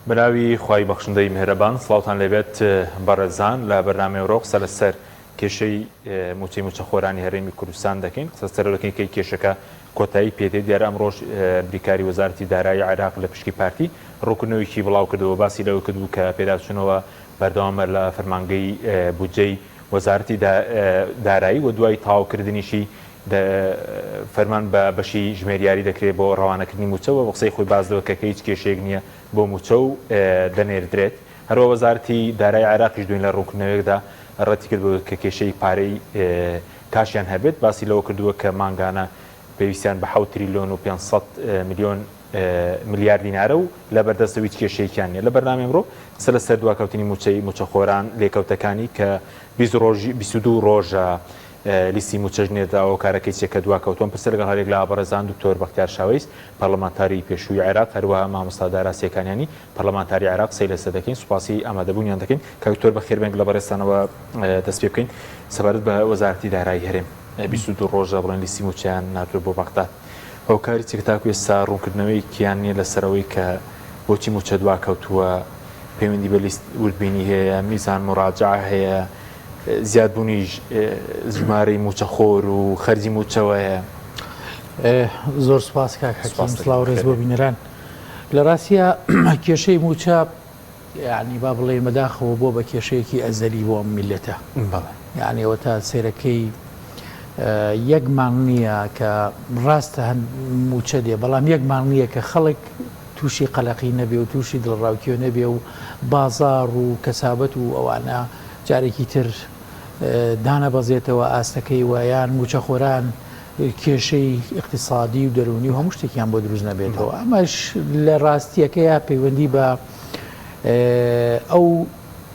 بەناوی خوای بەخشندەی میهرەبان سڵاوتان لەبێت بەڕێزان لە بەرنامەی ڕۆق سەرلەسەر کێشەی موچەی موچەخۆرانی هەرێمی کوردستان دەکەین قسەسەرەکەی کەی کێشەکە کۆتایی پێدەی دیارە ئەمڕۆژ بریکاری وەزارەتی دارایی عێراق لە پشتی پارتی ڕوونکردنەوەیکی بڵاو کردەوە باسی لەوە کردبوو کە پێداچوونەوە بەردەوامە لە فەرمانگەی بودجەی وەزارەتی دارایی و دوای تاوکردنیشی فەرمان بە بەشی ژمێریاری دەکرێت بۆ ڕەوانەکردنی موچەوە بە قسەی خۆی بازدەوە کە هیچ کێشەیەک نییە بۆ موچە و دەنێردرێت هەروە وەزارەتی دارایی عێراقیش دوین لە ڕوونکردنەوەیەکدا ڕەتی کردبوو کە کێشەی پارەی کاشیان هەبێت باسی لەوە کردووە کە مانگانە پێویستیان بە 7 تریلیۆن و 500 میلیۆن ملیار دینارە و لە بەردەستەوە هیچ کێشەیەکیان نیە لە بەرنامەی ئەمڕۆ سەر دواکەوتنی موچەی موچەخۆران لێکەوتەکانی کە 22 ڕۆژە لیستی موچەژنێدا ئەو کارەکەی چێکە دواکەوتۆن پرسە لەگەڵ هەرێک لە ئابڕێزان دکتۆر بەختیار شاوەیست پەرلەمانتاری پێشووی عێراق هەروەها مامۆستا دارا سێکانیانی پەرلەمانتاری عێراق سەی لەسەر دەکەین سوپاسی ئامادەبوونیان دەکەین کە دکتۆر بەخێربێنگ لە بەڕێستانەوە دەست پێ بکەین سەبارەت بە وەزارەتی دارایی هەرێم 22 ڕۆژە بڵێن لیستی موچەیان ناتوێت بۆ بەغداد ئەو کاری چێک تاکو ئێستا ڕوونکردنەوەی کیان نییە لەسەرەوەی کە بۆچی موچە دواکەوتووە پەیوەندی بە لیست وردبینی هەیە میزان مراجعە هەیە زیادبوونی ژمارەی موچەخۆر و خەرجی موچەوەیە. زۆر سوپاس کاک حەکیم سڵاو ڕێز بۆ بینەران لە ڕاستیە کێشەی موچە یعنی با بڵێ مەداخەوە بۆ بە کێشەیەکی ئەزەلی بۆ ئەم میلەتە یعنی ئەوە تا سێرەکەی یەک مانگ نییە کە ڕاستە موچە دێ بەڵام یەک مانگ نییە کە خەڵک تووشی قەلەقی نەبێ و تووشی دڵڕاوکیۆ نەبێ و بازار و کەسابەت و ئەوانە جارێکی تر دانەبەزێتەوە ئاستەکەی وایان موچەخۆران کێشەی اقتصادی و دەرونی و هەموو شتێکیان بۆ دروست نەبێتەوە ئەمەش لە ڕاستیەکەیە پەیوەندی بە ئەو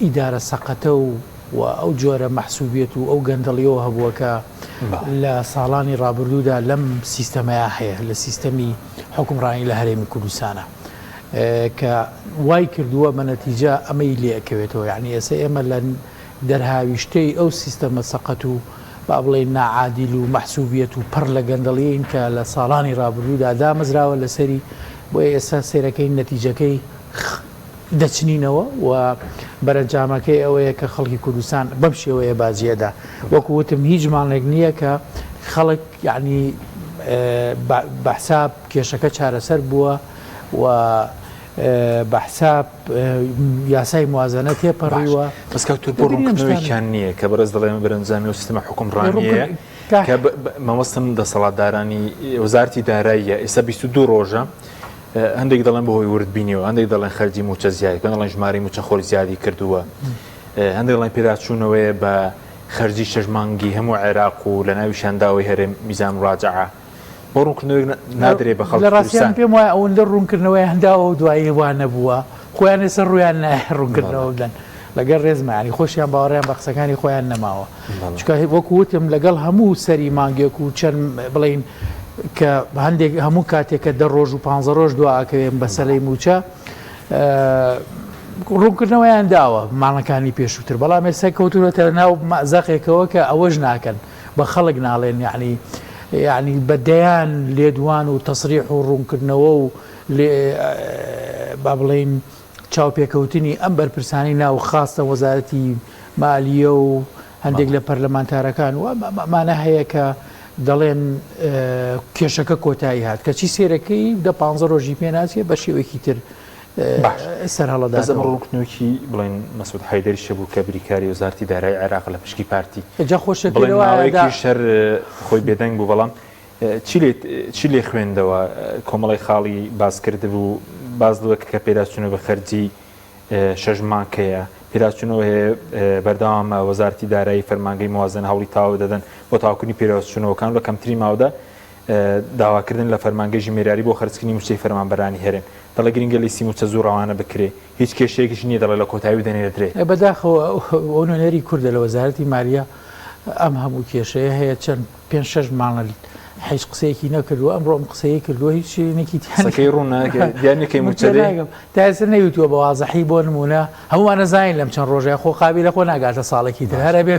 ئیدارە سەقەتە و ئەو جۆرە مەحسوبیەت و ئەو گەندەڵیەوە هەبووە کە لە ساڵانی ڕابردوودا لەم سیستەمەیە هەیە لە سیستەمی حکومڕانی لە هەرێمی کوردستانە کە وای کردووە بە نەتیجە ئەمەی لێەکەوێتەوە یعنی ئێستا ئێمە لە دەرهاویشتەی ئەو سیستەمە سەقەت و با بڵێ ناعادیل و مەحسوبیەت و پڕ لە گەندەڵیین کە لە ساڵانی ڕابردوودا دامەزراوە لەسەری بۆ ئێستا سێرەکەی نەتیجەکەی دەچنینەوە و بەرەنجامەکەی ئەوەیە کە خەڵکی کوردستان بەم شێوەیە بازیەدا وەکو وتم هیچ مانێک نییە کە خەڵک یعنی بەحساب کێشەکە چارەسەر بووە و بەحساب یاسای موازنە تێپەڕیوە بەسکەوتور بۆ ڕوونکردنەوەیان نییە کە بەڕێز دەڵێمە بەرەنجامی و سیستەمە حکومڕانیەیە کە مەوەستم دەسەڵاتدارانی وەزارەتی داراییە ئێستا 22 ڕۆژە هەندێک دەڵێن بەهۆی وردبینیەوە هەندێک دەڵێن خەرجی موچە زیادی دەڵێن ژمارەی موچەخۆر زیادی کردووە هەندێک دەڵێن پێداچوونەوەیە بە خەرجی شەژمانگی هەموو عێراق و لە ناویشانداوی هەرێم میزان ڕاجعە بۆ ڕوونکردنەوەی نادرێت بە خەڵک لە ڕاستیان پێم وایە ئەوەندە ڕوونکردنەوەی هەنداوە و دوایی وان نەبووە خۆیان ێستا ڕویان نایە ڕوونکردنەوە بدەن لەگەڵ ڕێزمانی خۆشیان باوەڕیان بە قسەکانی خۆیان نەماوە چکە وەکو وتم لەگەڵ هەموو سەری مانگێک و چەند بڵین کە هەندێک هەموو کاتێکە 10 ڕۆژ و 15 ڕۆژ دواکەوێن بەسەرەی موچە ڕوونکردنەوەیان داوە مانەکانی پێشووتر بەڵام ئێستا کەوتونەتە ناو مەزەقێکەوە کە ئەوەش ناکەن بە خەڵک ناڵێن یعنی بەدەیان لێدوان و تەسریح و ڕوونکردنەوە و با بڵێن چاوپێکەوتنی ئەم بەرپرسانی ناو خاستە وەزارەتی مالیە و هەندێک لە پەرلەمانتارەکان و مانە هەیە کە دەڵێن کێشەکە کۆتایی هات کەچی سێرەکەی 15 ڕۆژی پێناسیە بە شێوەیەکی تر سەر هەڵەدا ڕوونکردنەوەکی بڵێن مەسعود حەیدەری شەبوو کە بریکاری وەزارەتی دارایی عێراق لە پشتی پارتی جا خۆشەکەی شەر خۆی بێدەنگ بوو بەڵام چی لێ خوێندەوە کۆمەڵی خاڵی باسکرد بوو بازدووە کە پێداچوونە بە خەرجی شەژمانکەیە پێداچوونەوە هەیە بەردەوامە وەزارەتی دارایی فەرمانگەی موازنە هەوڵی تاوە دەدەن بۆ تاوکردنی پێداچوونەوەکان لە کەمتری ماوەدا داواکردن لە فەرمانگەی ژمێریاری بۆ خەرجکردنی موچەی فەرمانبەرانی هەرێم دەڵێ گرنگە لیستی موچە زوو ڕەوانە بکرێ هیچ کێشەیەکیش نییە دەڵێ لە کۆتایی دەنێرێت بەداخەوە ئەو نوێنەری کوردە لە وەزارەتی مالیە ئەم هەموو کێشەیە هەیە چەند 5-6 مانگ هیچ قسەیەکی نەکردووە ئەمڕۆ ئەم قسەیە کردووە هیچ شتێکی تیانەکەی ڕوونەکەی موچەدەی تا ئێستا نەیوتووە بە وازەحی بۆ نمونە هەمووان نەزانین لەم چەند ڕۆژەیە خۆ قابیلە خۆ ناگاتە ساڵێکی تر هەرە بێ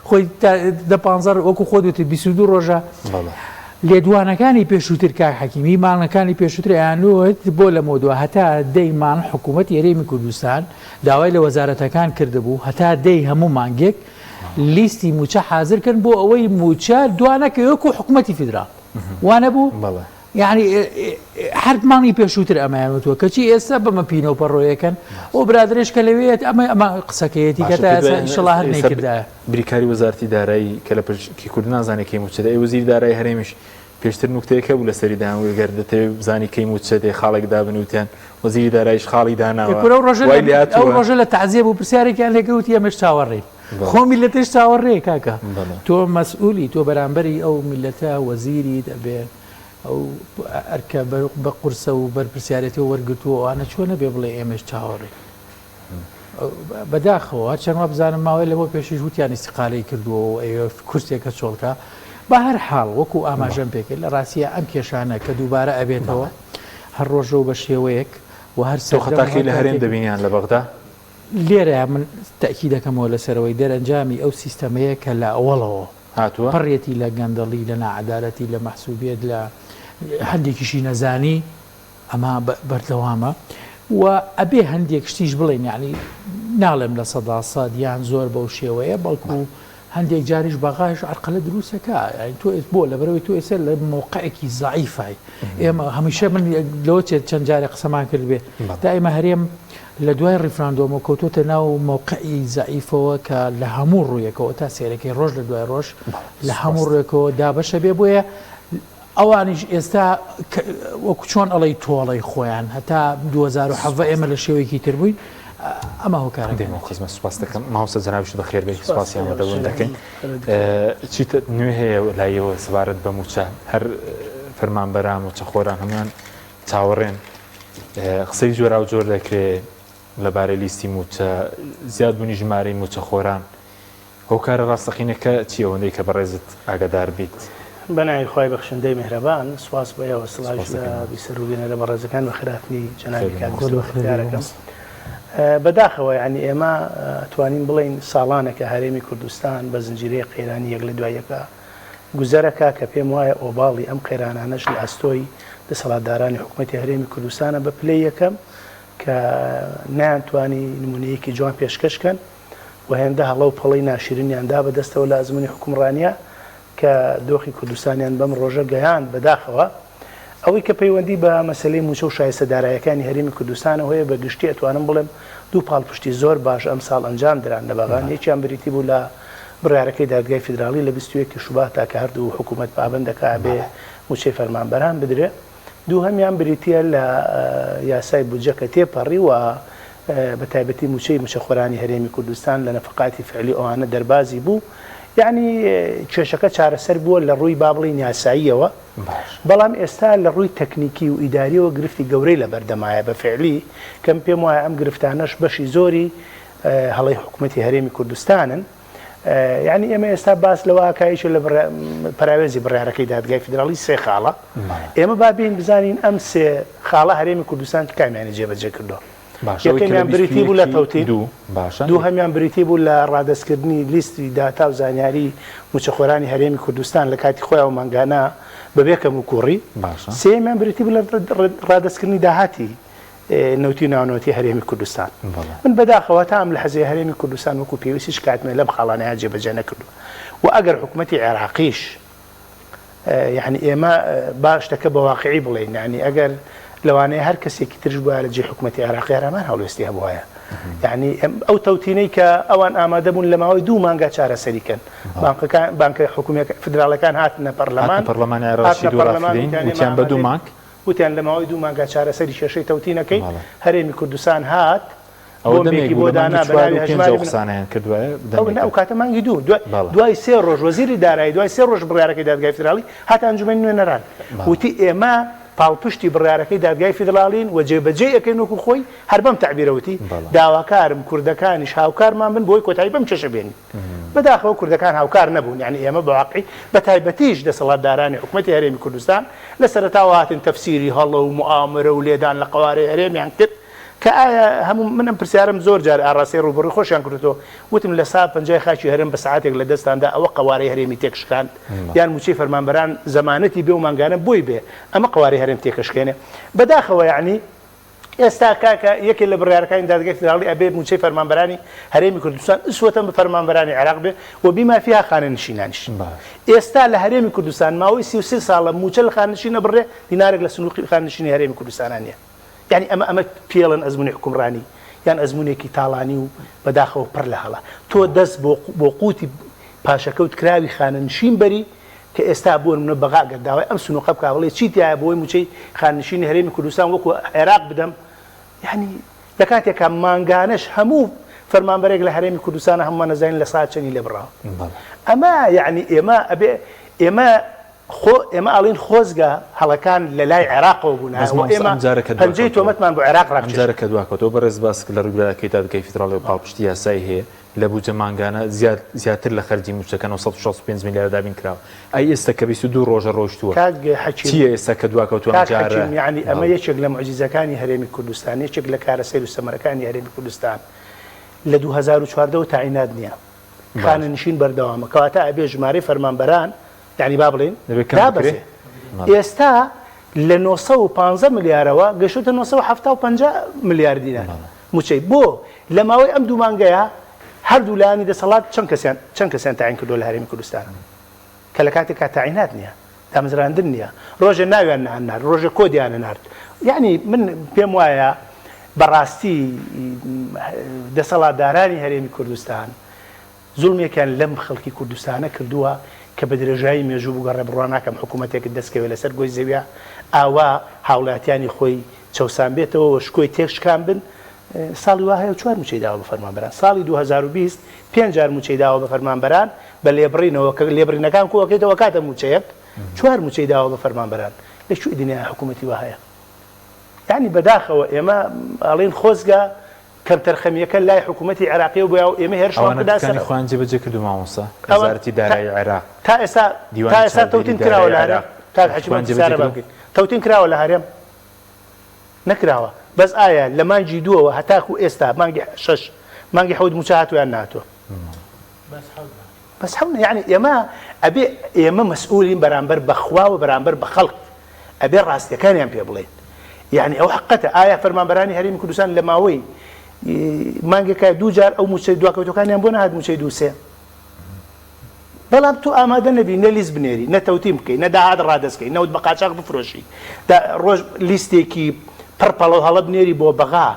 خۆی 15 وەکو خۆ دوتی 22 ڕۆژە لێدوانەکانی پێشووتر کاک حەکیمی مانەکانی پێشووتر ئەیانوت بۆ لە مۆدووە هەتا دەیمان حکوومەت هەرێمی کوردستان داوای لە وەزارەتەکان کردبوو هەتا دەی هەموو مانگێک لیستی موچە حازرکن بۆ ئەوەی موچە دوانەکە وەکو حکوومەتی فیدرال وانە بوو یعنی هەرمانی پێشووتر ئەمایانوتوە کەچی ئێستا بەمە پینەوە پەڕۆیەکەن ئەو برادرێش کە لەوێت ئەمە قسەکەیەتی کە ئینشەڵا هەر نەیکردایە بریکاری وەزارەتی دارایی کە لە پشکی کورد نازانێت کەی موچە دەی وەزیری دارایی هەرێمیش پێشتر نوکتەیەکە بوو لەسەری داوەگەر دەتەوێت بزانی کەی موچە دێ خاڵێک دابنوتیان وەزیری داراییش خاڵی داناوە ئەو ڕۆژە لە تعزیە بوو پرسیارێکیان لێکەوتی ئەمەش چاوەڕێ خۆ میلەتش چاوەڕێ کاکە تۆ مەسئولی تۆ بەرامبەری ئەو میلەتە وەزیری دەبێت ئەو ئەرکە بە قورسە و بەرپرسیارەتی وەرگتووە ئەوانە چۆنە بێ بڵێ ئێمەش چاوەڕێ بەداخەوە چەندوە بزانم ماوەی لەبۆ پێشیش وتیان ئیستیقالەی کردووە ئەوە کورسێکە چۆڵکە بە هەر حاڵ وەکو ئاماژەم پێکرد لە ڕاستیە ئەم کێشانە کە دووبارە ئەبێتەوە هەر ڕۆژە و بە شێوەیەک و هەر خەتاکی لە هەرێم دەبینیان لە بەغدا لێرە من تاکی دەکەمەوە لەسەرەوەی دەرەنجامی ئەو سیستەمەیە کە لە ئەوڵەوە هاتووە پڕێتی لە گەندەڵی لە نەعەدالەتی لە مەحسوبیت لە هەندێکیشی نەزانی ئەمە بەردەوامە و ئەبێ هەندێک شتیش بڵێن یعنی ناڵێم لە سەدا سادیان زۆر بەو شێوەیە بەڵکو هەندێک جاریش بەغاش عرقلە دروستەکە تۆ بۆ لەبەرەوەی تۆ ئێستا لە موقعێکی زعیفای ئێمە هەمیشە من لەوە چەند جارێک قسەمان کرد بێ دائما هەرێم لە دوای ڕیفراندۆمە کۆتۆتە ناو موقعی زعیفەوە کە لە هەموو ڕوویەکەەوە تا سێرەکەی ڕۆژ لە دوای ڕۆژ لە هەموو ڕێکەوە دابەشە بێ بۆیە ئەوانیش ئێستا وەکو چۆن ئەڵی تۆڵی خۆیان هەتا 2007 ئێمە لە شێوەیەکی تر بووین ئەمە هۆکارە دێمە خزمە سوپاس دەکەم ماوەسە جەنابیش بەخێر بێت سوپاسیان دەبوون دەکەین چیتە نوێ هەیە لایەوە سەبارەت بە موچە هەر فەرمانبەران موچە خۆران هەمویان چاوەڕێن قسەی جۆرا و جۆر دەکرێت لەبارەی لیستی موچە زیاد بوونی ژمارەی موچە خۆران هۆکارە ڕاستەقینەکە چی ئەوەندەی کە بەڕێزت ئاگادار بیت بەناوی خۆی بەخشندەی میهرەبان سواس بە ئێوە سڵاش لە بیسەروبێنە لە بەڕێزەکان بە خراپنی جەنابی کاتیارەکەم بەداخەوە ینی ئێمە توانین بڵین ساڵانێکە هەرێمی کوردستان بە زنجیرەیە قەیرانی یەک لە دوایەکە گوزەرەکە کە پێم وایە ئۆباڵی ئەم قەیرانانەش لە ئەستۆی دەسەڵاتدارانی حکوومەتی هەرێمی کوردستانە بە پلەی یەکەم کە نایانتوانی نمونەیەکی جوان پێشکەشکەن و هێندە هەڵە و پەڵەی ناشرینیاندا بەدەستەوە لە ئەزمموی حکومڕانیە کە دۆخی کوردستانیان بەم ڕۆژە گەیان بەداخەوە ئەوەی کە پەیوەندی بە مەسلەی موچە و شایستەدارایەکانی هەرێمی کوردستانە هەیە بە گشتی ئەتوانم بڵێم دوو پاڵپشتی زۆر باش ئەم ساڵ ئەنجام دران لە بەغان یەکیان بریتی بوو لە بڕیارەکەی دادگای فیدراڵی لە 21 شوباتا کە هەردوو حکوومەت پابەندەکە بێ موچەی فەرمانبەران بدرێت دوو هەمیان بریتە لە یاسای بودجە کە تێپەڕی و بە تایبەتی موچەی موچەخۆرانی هەرێمی کوردستان لە نەفقاتی فعلی ئەوانە دەربازی بوو یعنی کێشەکە چارەسەر بووە لە ڕووی با بڵین یاساییەوە بەڵام ئێستا لە ڕووی تەکنیکی و ئیداریەوە گرفتی گەورەی لە بەردەمایە بە فعلی کەم پێم وایە ئەم گرفتانەش بەشی زۆری هەڵی حکوومەتی هەرێمی کوردستانن یعنی ئێمە ئێستا باس لەوەکایش لە پراوێزی بڕیارەکەی دادگای فیدراڵی سێ خاڵە ئێمە با بین بزانین ئەم سێ خاڵە هەرێمی کوردستان کامیانی جێبەجێ کردو یەکەمیان بریتی بوو لە تەوتین دوو هەمیان بریتی بوو لە ڕادەستکردنی لیستی داتا و زانیاری موچەخۆرانی هەرێمی کوردستان لە کاتی خۆیان و مانگانە بەبێکەم و کوڕی سێمیان بریتی بوو لە ڕادەستکردنی داهاتی نەوتی ناونەوەتی هەرێمی کوردستان من بەداخەوە تا ئەم لە حەزی هەرێمی کوردستان وەکو پێویستیش کاتمێ لەم خاڵانەیە جێبەجێ نەکردو و ئەگەر حکوومەتی عێراقیش یعنی ئێمە باشتەکە بە واقعی بڵێن یعنی ئەگەر لەوانەیە هەر کەسێکی ترش بووە لە جێ حکوومەتی عێراقی هەرمان هەڵوێستی هەبووایە یعنی ئەو تەوتینەی کە ئەوان ئامادە بوون لە ماوەی 2 مانگا چارەسەریکەن بانکە حکوومەتی فدراڵەکان هاتنە پەرلەمانی عێراقی وتیان بە 2 مانگ وتیان لە ماوەی 2 مانگا چارەسەری کێشەی تەوتینەکەی هەرێمی کوردستان هات بۆمێکی بۆ دانا بەناوی هەژماری قسانیان کردووە ئەو کاتە مانگی دوای 3 ڕۆژ وەزیری دارایی دوای 3 ڕۆژ بڕیارەکەی دادگای فیدراڵی هات ئەنجومەنی نوێنەران وتی ئێمە پاڵپشتی بڕیارەکەی دادگای فیدراڵین و جێبەجێ ئەەکەین وەکو خۆی هەر بەم تعبیرەوتی داواکارم کوردەکانیش هاوکارمان بن بۆی کۆتایی بەم چێشە بێنین بەداخەوە کوردەکان هاوکار نەبوون یعنی ئێمە بەواقعی بە تایبەتیش دەسەڵاتدارانی حکوومەتی هەرێمی کوردستان لە سەرەتاوە هاتن تەفسیری هەڵە و موامرە و لێدان لە قوارەی هەرێمیان کرد کە ئایا هەموو منم پرسیارم زۆر جار ئاڕاستی ڕوبڕی خۆشیان کردەوە وتم لە سا پەنجای خاچی هەرێم بە ساعتێک لە دەستاندا ئەوە قوارەی هەرێمی تێکشکاند یان موچەی فەرمانبەران زەمانەتی بێ و مانگانە بۆی بێ ئەمە قوارەی هەرێم تێکشکێنێ بەداخەوە یعنی ئێستا کاکە یەکێک لە بڕیارەکانی دادگای فیدراڵی ئەبێ موچەی فەرمانبەرانی هەرێمی کوردستان ئسوەتەن بە فەرمانبەرانی عێراق بێ و بیما فيها خانەنشینانیش ئێستا لە هەرێمی کوردستان ماوەی 33 ساڵە موچە لە خانەنشین نەبڕێ دینارێک لە سنووقی خانەنشینی هەرێمی کوردستانە نییە یعنی ئەمە پێڵن ئەزمموی حکومڕانی یان ئەزمونێکی تاڵانی و بەداخەوە پڕ لە هەڵا تۆ دەست بۆ قوتی پاشەکەوت کراوی خانەنشین بەری کە ئێستا بۆ منە بەغا گەرداوای ئەم سنووقە بکە بڵێ چیتیایە بۆی موچەی خانەنشینی هەرێمی کوردستان وەکو عێراق بدەم یعنی لە کاتێکە مانگانش هەموو فەرمانبەرێک لە هەرێمی کوردستانە هەمومان نەزانین لە ساعت چەندی لێ بڕاوە ئەمە یعنی ئێمە ئاڵین خۆزگە هەڵەکان لە لای عێراقەوە بوون پەنجەی تۆمەتمان بۆ عێراق ڕامجارەکە دوواکەوتەوە بەڕێز باس لە ڕووبەرەکەی دادگای فیدراڵی و پاڵپشتی یاسایی هەیە لە بوجە مانگانە زیاتر لە خەرجی موچەکە 965 میلیارد دابین کراوە ئەی ئێستا کە 22 ڕۆژە ڕۆیشتووە چیە ئێستا کە دواکەوتووە جارە یعنی ئەمە یەکێک لە معجزەکانی هەرێمی کوردستان یەکێک لە کارە سەیر و سەمەرەکانی هەرێمی کوردستان لە 2014 تاعینات نییە خانەنشین بەردەوامە کەواتە ئەبێ ژمارەی فەرمانبەران یعنی با بڵێن دابەزێ ئێستا لە 915 ملیارەوە گەشتە 950 ملیار دینار موچەی بۆ لە ماوەی ئەم دوو مانگەیە هەردوو لایانی دەسەڵات چەند کەسیان تاعین کردووە لە هەرێمی کوردستان کە لە کاتێکا تاعینات نییە دامەزراندن نییە ڕۆژە ناویان نهێنار ڕۆژە کۆدیانە نارد یعنی من پێم وایە بەڕاستی دەسەڵاتدارانی هەرێمی کوردستان زوڵمێکیان لەم خەڵکی کوردستانە کردووە کە بە درێژایی مێژوو بگەڕێ بڕوا ناکەم حکوومەتێک دەستکەوێت لەسەر گۆی زەویە ئاوا هاوڵاتیانی خۆی چەسان بێتەوە شکۆی تێکشکان بن ساڵی وا هەیە 4 موچەی داوە بە فەرمانبەران ساڵی 2020 5 جار موچەی داوە بە فەرمانبەران بە لێبڕینەوە کە لێبڕینەکان کۆکەیتەوە کاتە موچەیەک 4 موچەی داوە بە فەرمانبەران لەکوێ دنیا حکوومەتی وا هەیە یعنی بەداخەوە ئێمە ئاڵین خۆزگە کەم تەرخەمیەکە لای حکوومەتی عێراقی و بۆ ئێمە هێرشوانکردنی خوان جێبەجێ کردو مامۆستا وەزارەتی دارایی عێراق تا ئێستا تەوتین کراوە لە هەرێم تا تەوتین کراوە لە هەرێم نەکراوە بەس ئایا لە مانگی دووەوە هەتاکو ئێستا مانگی 6 مانگی 7 موچە هاتوویان ناتوە بەس حەوت یعنی ئێمە مەسئولین بەرامبەر بەخوا و بەرامبەر بە خەڵک ئەبێ ڕاستیەکانیان پێ بڵێن یعنی ئەو حقەتە ئایا فەرمانبەرانی هەرێمی کوردستان لە ماوەی مانگێکە دوو جار ئەو موچەی دواکەوتەکانیان بۆ نەهات موچەی دووسێ بەڵام تۆ ئامادە نەبی نە لیست بنێری نە تەوتیم بکەی نە داهات ڕادەستکەی نەوت بە قاچاق بفرۆشی ڕۆژ لیستێکی پڕپەڵە هەڵە بنێری بۆ بەغا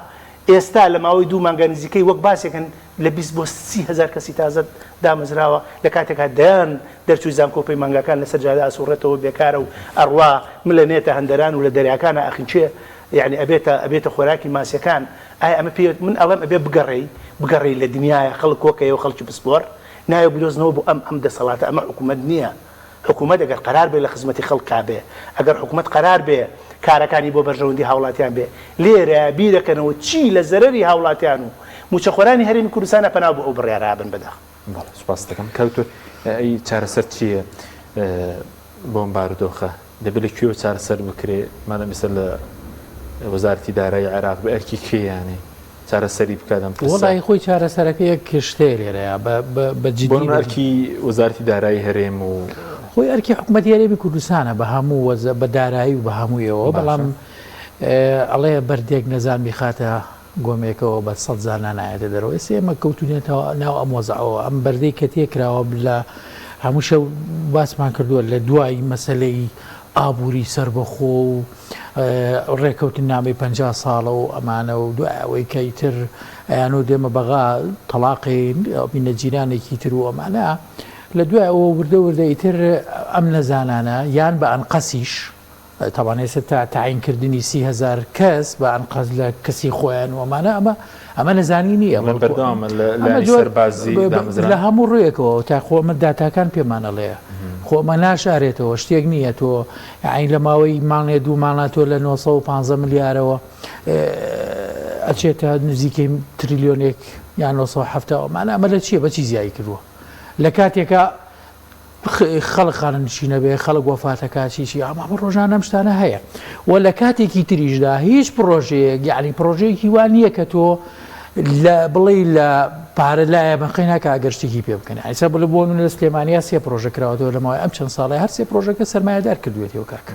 ئێستا لە ماوەی دوو مانگە نزیکەی وەک باسێکن لە 20 بۆ 30,000 کەسی تازە دامەزراوە لە کاتێکا دەیان دەرچووی زانکۆپەی مانگەکان لەسەر جادا ئەسوڕێتەوە بێکارە و ئەڕوا ملە نێتە هەندەران و لە دەریاکانە ئەخینچێ یعنی ئەبێتە خۆراکی ماسیەکان ئایا ئەمە پێ من ئەڵێم ئەبێ بگەڕێی لە دنیاە خەڵک کۆکەیە و خەڵکی پسپۆر نایە بدۆزنەوە بۆ ئەم دەسەڵاتە ئەمە حکوومەت نییە حکوومەت ئەگەر قرار بێ لە خزمەتی خەڵکا بێ ئەگەر حکوومەت قرار بێ کارەکانی بۆ بەرژەوەندی هاوڵاتیان بێ لێرە بیرەکەنەوە چی لە زەرەری هاوڵاتیان و موچەخۆرانی هەرێمی کوردستانە پەنا بۆ ئەو بڕیارە بن بەداخ سوپاس دەکەم کەوتۆ ئەی چارەسەر چییە بۆم بارودۆخە دەبێت لەکوێوە چارەسەر بکرێ مادەم ئێستا لە وەزارەتی دارایی عێراق بە ئەرکی کێیانێ چارەسەری بکاتم وڵی خۆی چارەسەرەکە یەک کشتێ لێرەیە بەجددی وەزارەتی دارایی هەرێم و خۆی ئەرکی حکوومەتی هەرێمی کوردستانە بە هەموو بە دارایی و بە هەموویەوە بەڵام ئەڵێ بەردێک نەزان میخاتە گۆمێکەوە بە 100 زار نایەتە دەرەوە ئێمە کەوتونێتەوە ناو ئەم وەزعەوە ئەم بەردەی کە تێکراوە لە هەموو شەو باسمان کردووە لە دوای مەسەلەی ئابووری سربەخۆ و ڕێکەوتن نامی 50 ساڵە و ئەمانە و دوایەوەی کەیتر ئەیانۆ دێمە بەغا تەلاقی بینەجیرانێکی تر و ئەمانە لە دوای ئەوە وردە ئیتر ئەم نەزانانە یان بە ئەنقەسیش تاوانێستا تا تعینکردنی 30,000 کەس بە ئەنقەز لە کەسی خۆیان وەمانە ئەمە نەزانی نییە لە هەموو ڕوویەکەوە تا خۆمە داتاکان پێمانەڵەیە خۆمە ناشارێتەوە شتێک نییە تۆ عین لە ماوەی مانێ دوو ماناتۆ لە 950 ملیارەوە ئەچێتە نزیکەی تریلیۆنێک یان 970 مانە ئەمە لە چییە بەچی زیایی کردووە لە کاتێکە خەڵک خانەنشینە بێ خەڵک وەفاتەکاتیشی ئەمە ڕۆژانە ئەم شتانە هەیە و لە کاتێکی تریشدا هیچ پرۆژەیەک یعنی پرۆژەیەکی وان نییە کە تۆ بڵێ لە پارە لایە بەخیناکە ئاگەشتێکی پێ بکەن ئایسا بڵێ بۆ لە سلێمانیا سێ پرۆژە کراوەوە لەماوەی ئەم چەند ساڵی هەر سێ پرۆژەکە سەرمایه‌دار کردوێتەوە کاک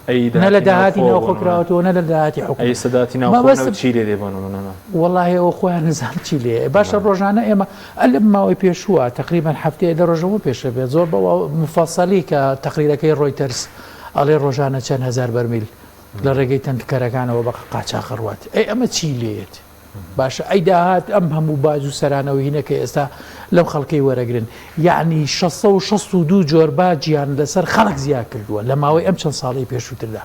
نە لە داهاتی ناوخۆ کراوەتەوە نە لە داهاتی حکومەت سەداتی ناوخۆ چی لێ دێبن وەڵاهی ئەوە خۆیان نزان چی لێ باشە ڕۆژانە ئێمە لە ماوەی پێشووە تقریبان هەفتەیە لە ڕۆژەوە پێشە بێت زۆر بەوە مفەسەلی کە تەقریرەکەی ڕۆیتەرس ئەڵێ ڕۆژانە چەند هەزار بەرمیل لە ڕێگەی تەندکەرەکانەوە بە قاچاقڕوات ئەمە چی لێت باشە ئەی داهات ئەم هەموو باج و سەرانەوە هینەکە ئێستا لەم خەڵکەی وەرەگرن یعنی 662 جۆر باجیان لەسەر خەڵک زیاد کردووە لە ماوەی ئەم چەند ساڵی پێشووتردا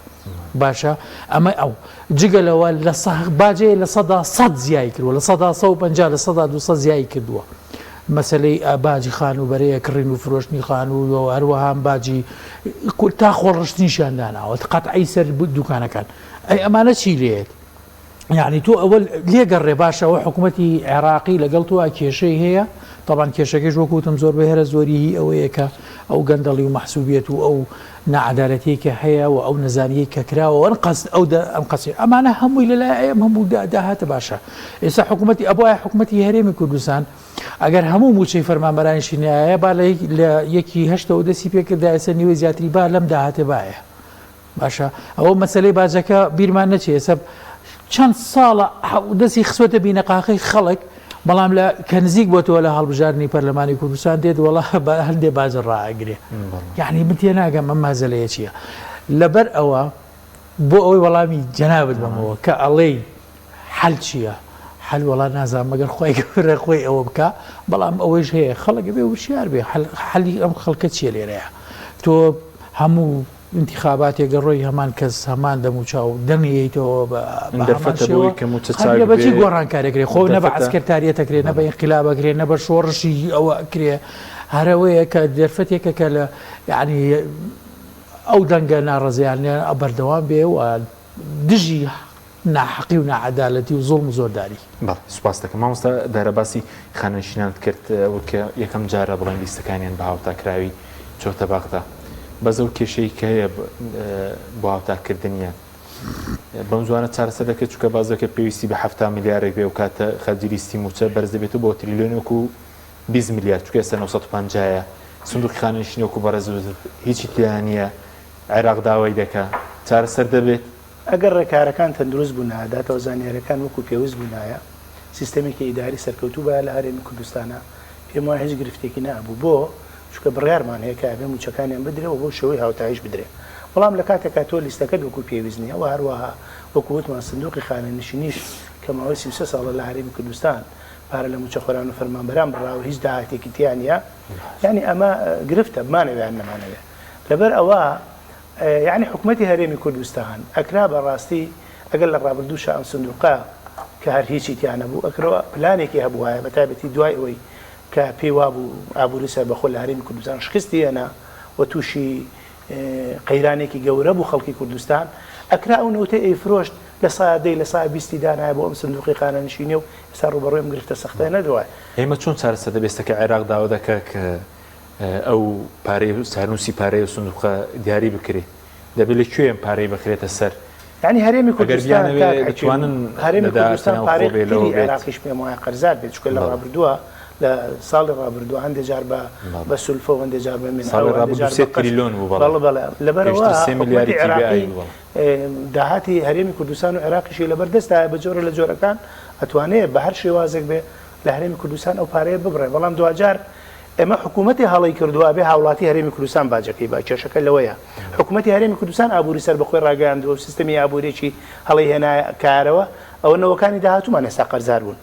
باشە ئەمە ئەو جگەلەوە لە باجەیە لە سەدا 100 زیای کردووە لە سەدا 150 لە سەدا 200 زیای کردووە مەسلەی باجی خانوبەرەیە کڕین و فرۆشتنی خانوو هەروەها باجی تا خۆڕشتنیشیان داناوە قەتعی سەر دوکانەکان ئەی ئەمانە چی لێت یعنی تۆ ئەوە لێگەڕێ باشەوە حکوومەتی عێراقی لەگەڵ تۆ کێشەی هەیە طبعاً کێشەکەش وەکوتم زۆر بەهێرە زۆری ئەوەیە کە ئەو گەندەڵی و مەحسوبیت و ئەو نەعەدالەتێکە هەیە و ئەو نەزانیەی کە کراوە ئەم قەسی ئەمانە هەمووی لەلای ئەم هەموو داهاتە باشە ئێستا حکوومەتی ئەبووە حکوومەتی هەرێمی کوردستان ئەگەر هەموو موچەی فەرمانبەرانیشی نایە با لە یەکی هەشتەوە دەسی پێکردا ئێستا نیوەی زیاتری با لەم داهاتێ باە باشە ئەوە مەسلەی باجەکە بیرمان نەچێ ئێستا چەند ساڵە دەستی خسوەتە بینەقاقی خەڵک بەڵام لە کەنزیک بۆتەوە لە هەڵبژارنی پەرلەمانی کوردستان دێت وڵا هەندێ باجە ڕائگرێ یعنی من تێ ناگەم ئەم مازەلەیە چییە لەبەر ئەوە بۆ ئەوەی وەڵامی جەنابەت بمەوە کە ئەڵێی حەل چییە حەل وەڵا نازان مەگەر خۆی گەورە خۆی ئەوە بکە بەڵام ئەوەش هەیە خەڵک بێ وشیار بێ حەلی ئەم خەڵکە چیە لێرەیە تۆ هەموو انتخاباتێک ڕۆی هەمان کەس هەمان دەموچاو دەنگیتەوە بەچی گۆڕانکارێکرێ خۆ نە بە عسکەرتاریەتەکرێ نە بە ئینقلابەکرێ نە بە شۆڕشی ئەوە کرێ هەرەوەیە کە دەرفەتێکە کە لە یعنی ئەو دەنگە ناڕزیانە بەردەوام بێ و دژی ناحەقی و نەعەدالەتی و زوڵم و زۆرداری سوپاس دەکەم مامۆستا دارەباسی خانەنشینان کرد وەکە یەکەم جارە بڵێن لیستەکانیان بە هاوتاکراوی چۆتە باغدا بەزە و کێشەی کە هەیە بۆ هاوتاکردنیان بەم زوانە چارەسەر دەکرێت چونکە بازەکە پێویستی بە 7 میلیارێک بێ و کاتە خەرجیلیستی موچە بەرز دەبێت بۆ تریلیۆنێک و 20 میلیارد چونکە ئێستا 950 سندوقی خانەنشینی وەکو بەڕێز هیچی تیان نییە عێراق داوای دەکا چارەسەر دەبێت ئەگەر ڕێکارەکان تەندروست بوونایە داتەوە زانیاریەکان وەکو پێویست بوونایە سیستەمێکی ئیداری سەرکەوتوو بە لە هەرێمی کوردستانە پێم وایە هیچ گرفتێکی نەبوو بۆ چونکە بڕیارمان هەیە کە ئەبێ موچەکانیان بدرێەوە بۆ شەوەی هاوتایش بدرێ بەڵام لە کاتێکا تۆ لیستەکەت وەکو پێویست نییە و هەروەها وەکو وتمان سندوقی خانەنشینیش کە ماوەی 33 ساڵە لە هەرێمی کوردستان پارە لە موچەخۆران و فەرمانبەران بڕاوە هیچ داهاتێکی تیان نیە یعنی ئەمە گرفتە بمانەوێیان نەمانەوێت لەبەر ئەوە یعنی حکوومەتی هەرێمی کوردستان ئەکرا بەڕاستی ئەگەر لە ڕابردووشە ئەم سندوقە کە هەر هیچی تیانە بوو ئەکرەوە پلانێکی هەبووایە بەتایبەتی دوای ئەوەی کە پێی وابوو ئابووری سەربەخۆ لە هەرێمی کوردستان شکستی هێنا و تووشی قەیرانێکی گەورە بوو خەڵکی کوردستان ئەکرا ئەو نەوتەی ئەیفرۆشت لە سادەی لە سا 20 دانایە بۆ ئەم سندوقی خانەنشینی و ئێستا ڕوبەڕۆی ئەم گرفتە سەختە نەدوای ئێمە چۆن چارەسەر دەبێستەکە عێراق داوا دەکە کە ئەو پارەی سارنووسی پارەی و سندوقە دیاری بکرێت دەبێت لەکوێ ئەم پارەی بخرێتە سەر یعنی هەرێمی کوردستان دەتوانن هەرێمی کوردستان پارەی عێراقیش پێم وایە قەرزار بێت چونکە لە ڕابردووە لە ساڵی ڕابردووە هەندێک جار بە سولفە و هەندێک جار بە تریلیۆن لەبەرەوە داهاتی هەرێمی کوردستان و عێراقیشی لەبەردەستە بە جۆرە لە جۆرەکان ئەتوانێت بە هەر شێوازێک بێ لە هەرێمی کوردستان ئەو پارەیە ببڕێ بەڵام دوجار ئێمە حکوومەتی هەڵی کردووە بێ هاوڵاتی هەرێمی کوردستان باجەکەی با کێشەکە لەوەیە حکوومەتی هەرێمی کوردستان ئابووری سەر بەخۆی ڕاگەیاندووە و سیستەمی ئابوورێکی هەڵی هێنا کارەوە ئەوە نەوەکانی داهاتوومان ئێستا قەرزار بوون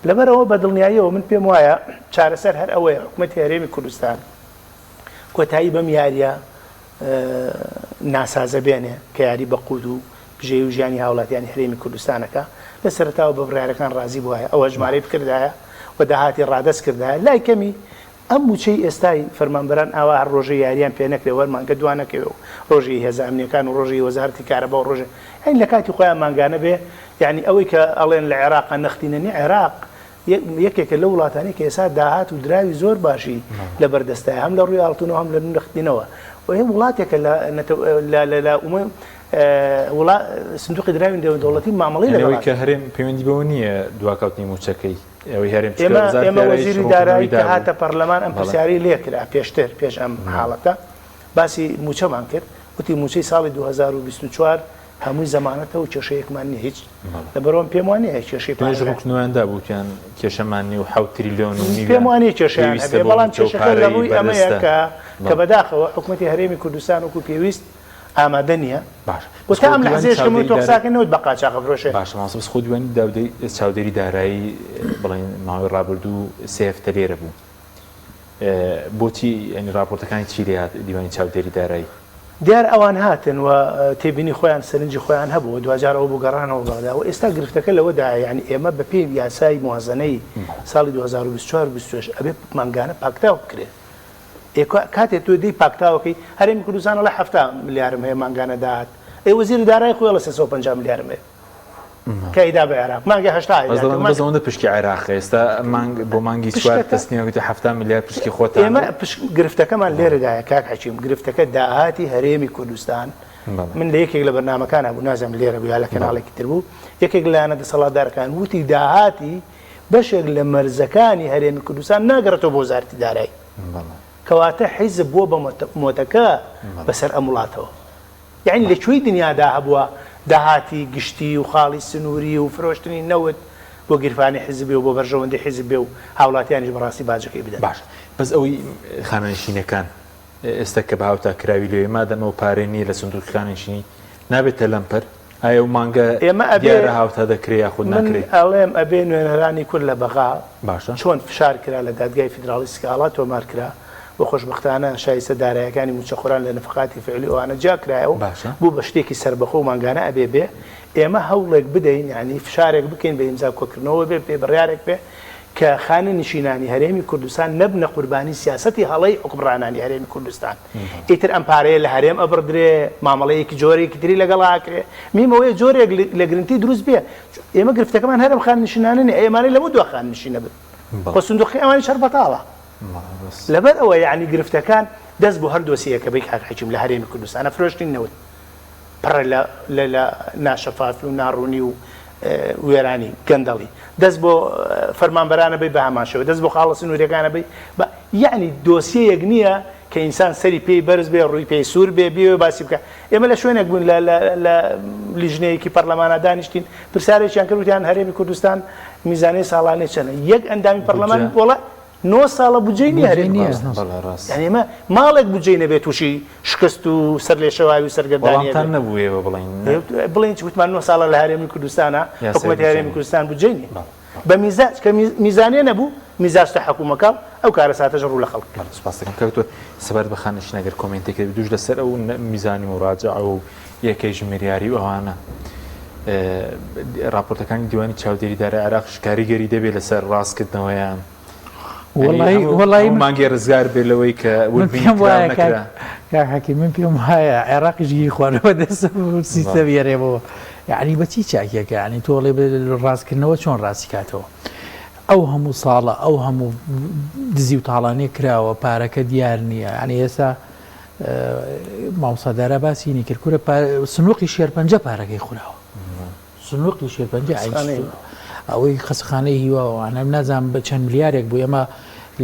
لەبەرەوە بە دڵنیاییەوە من پێم وایە چارەسەر هەر ئەوەیە حکوومەتی هەرێمی کوردستان کۆتایی بەم یاریە ناسازە بێنێ کە یاری بە قوود و بژێ و ژیانی هاوڵاتیانی هەرێمی کوردستانەکە لە سەرەتاوە بە بڕیارەکان ڕازی بووایە ئەوە ژمارەی بکردایە و داهاتی ڕادەست کردایە لای کەمی ئەم موچەی ئێستای فەرمانبەران ئاوا هەر ڕۆژەی یاریان پێ نەکرێ وەرمانگە دوانەکەوێ و ڕۆژی هێزە ئەمنیەکان و ڕۆژی وەزارەتی کارەبا و ڕۆژێ ئەین لە کاتی خۆیان مانگانە بێ یعنی ئەوەی کە ئەڵێن لە عێراق نەختینەنی عێراق یەکێکە لە وڵاتانی کە ئێستا داهات و دراوی زۆر باشی لە بەردەستای هەم لە ڕووی ئاڵتونەوە هەم لە نرختینەوە و هەم وڵاتێکە سندوقی دراوی دەوڵەتی مامەڵی لەوەی کە هەرێم پەیوەندی بەوە نییە دواکەوتنی موچەکەی ئەوەی هەرێم ئێمە وەزیری دارایی کە هاتە پەرلەمان ئەم پرسیاری لێکرا پێشتر پێش ئەم حاڵەتە باسی موچەمان کرد وتی موچەی ساڵی 2024 هەمووی زەمانەتە و کێشەیەکمان نیە هیچ لەبەرەوە پێم وانە کێشەی پێش ڕوکنەوەیاندا بوویان کێشەمانی و 7 تریلیۆن و پێم وانە کێشەیان هەبێ بەڵام کێشەکە لە ڕووی ئەمەیە کە بەداخەوە حکوومەتی هەرێمی کوردستان وەکو پێویست ئامادە نییە بۆ تا ئەم لەحزێشکەمەوەی تۆ قساکەنەوەت بە قاچاق بفرۆشێ باش ماسە بس خۆ دوانی داودەی چاودێری دارایی بڵێن ماوەی ڕابردوو سێفتە لێرە بوو بۆچی ئەنی راپۆرتەکانی چی لێ هات دیوانی چاودێری دارایی دیار ئەوان هاتن و تێبینی خۆیان سەرنجی خۆیان هەبوو دوجارەوە بوو گەڕانەوە بەغدا و ئێستا گرفتەکە لەوەدا یعنی ئێمە بە پێی یاسای موازنەی ساڵی 2024 ئەبێ مانگانە پاکتاو بکرێت کاتێک تۆ دەی پاکتاوەکەی هەرێمی کوردستان لە 7 ملیارم هەیە مانگانە داهات وەزیری دارایی خۆی لە 350 ملیارم هەیە کایدا بە عێراق مانگی 8 بەزەوەندە پشکی عێراق ئێستا بۆ مانگی 4 تەسنیەوەی 7 ملیار پشکی خۆتان ئێمە گرفتەکەمان لێرەدایە کاک حەکیم گرفتەکە داهاتی هەرێمی کوردستان من لە یەکێک لە بەرنامەکان هەبوو نازانم لێرە بوو یا لە کەناڵێکی تر بوو یەکێک لایەنە دەسەڵاتدارەکان وتی داهاتی بەشێک لە مەرزەکانی هەرێمی کوردستان ناگەڕێتەوە بۆ وەزارەتی دارایی کەواتە حیزب بووە بە مۆتەکە بەسەر ئەم وڵاتەوە یعنی لەکوێی دنیادا هەبووە داهاتی گشتی و خاڵی سنووری و فرۆشتنی نەوت بۆ گیرفانی حیزبێ و بۆ بەرژەوەندی حیزبێ و هاوڵاتیانیش بەڕاستی باجەکەی بدەن باش بەس ئەوەی خانەنشینەکان ئێستا کە بەهاوتا کراوی لێ مادەمەوە پارەی نییە لە سندوقی خانەنشینی نابێتە لەمپەر ئایا و مانگە دیارە هاوتا دەکرێت یاخود ناکرێت ئەڵێم ئەبێ نوێنەرانی کورد لە بەغا باشە چۆن فشار کرا لە دادگای فیدراڵی سکاڵا تۆمار کرا بۆ خۆشبەختانە شایستە دارایەکانی موچەخۆران لە نفقاتی فعلی ئەوانە جاکرایەوە بوو بە شتێکی سربەخۆ و مانگانە ئەبێ بێ ئێمە هەوڵێک بدەین ینی فشارێک بکەین بە ئیمزا کۆکردنەوە بێ پێ بڕیارێک بێ کە خانە نشینانی هەرێمی کوردستان نەبنە قوربانی سیاسەتی هەڵەی حکمڕانانی هەرێمی کوردستان ئیتر ئەم پارەیە لە هەرێم ئەبڕدرێ مامەڵەیەکی جۆرێکی تری لەگەڵاکرێ میمەوەی جۆرێک لە گرنگی دروست بێ ئێمە گرفتەکەمان هەرم خان نشینانە ئێمانەی لەمە دو خان نشینە بن بۆ سندوقی ئەوانی شەر بەتاڵە لەبەر ئەوە یعنی گرفتەکان دەست بۆ هەر دۆسیەکە بەی کاک حەکیم لە هەرێمی کوردستانە فرۆشتنی نەوت پڕە لە ناشەفاف و ناڕوونی و وێرانی گەندەڵی دەست بۆ فەرمانبەرانە بێ بە هەماشەوە دەست بۆ خاڵە سنووریەکانە بێ یعنی دۆسیەیەک نییە کە ئینسان سەری پێی بەرز بێ ڕووی پێی سوور بێ بێ باسی بکە ئێمە لە شوێنێک بوون لە لیژنەیەکی پەرلەمانە دانیشتین پرسیارێکیان کردوتیان هەرێمی کوردستان میزانەی ساڵانەی چەندە یەک ئەندامی پەرلەمان وڵە 9 ساڵە بودجەی نییە هەرێمی یعنی ئێمە ماڵێک بودجەی نەبێت تووشی شکست و سەر لێ شەواوی و سەرگەردانی نەبووە بڵێن وتمان 9 ساڵە لە هەرێمی کوردستانە حکوومەتی هەرێمی کوردستان بودجەی نییە بە میزان کە میزانێ نەبوو میزانشتە حکوومەکە ئەو کارە ساتەژ ڕوو لە خەڵک سپاس دەکەم کەوتووە سەبەر بە خانەشین ئەگەر کۆمنتێک دوش لەسەر ئەو میزانی مڕاجع و یەکەی ژمێریاری و ئەوانە راپۆرتەکانی دیوانی چاودێری دارایی عێراق کاریگەری دەبێت لەسەر ڕاستکردنەوەیان وڵی مانگی ڕزگار بێ لەوەی کە حەکی من پێم وایە عێراقیشگیری خوارەوە دەست سیستەم یێڕێەوە یعنی بەچی چاکێکە ینی تۆڵێ ڕاستکردنەوە چۆن ڕاستی کاتەوە ئەو هەموو ساڵە ئەو هەموو دزی و تاڵانێ کراوە پارەکە دیار نییە ینی ئێستا ماوسادارە باسیینی کرد کورە سنووقی شێرپەنجە پارەکەی خوراوە سنووقی شێرپەنجە ئەوەی خەسخانەی هیواوانە نازانم بە چەند ملیارێک بوو ئێمە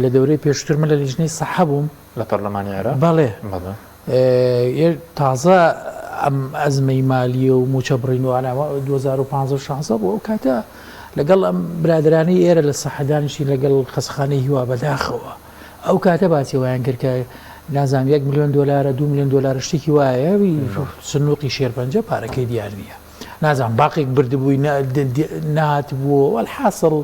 لە دەورەی پێشترمە لە لیژنەی سەحە بووم لە پەرلەمانی عێراق بەڵێ تازە ئەم ئەزمەی مالیە و موچە بڕینوانە 2015 بوو ئەو کاتە لەگەڵ ئەم برادرانی ئێرە لە سەحەدانیشی لەگەڵ خەسخانەی هیوا بەداخەوە ئەو کاتە باسی وایان کرد کە نازانم 1 ملیۆن دلار 2 ملیۆن دلار شتێکی وایە سنووقی شێرپەنجە پارەکەی دیار نییە نازانم باقێک بردبووی نات بووە والحاصل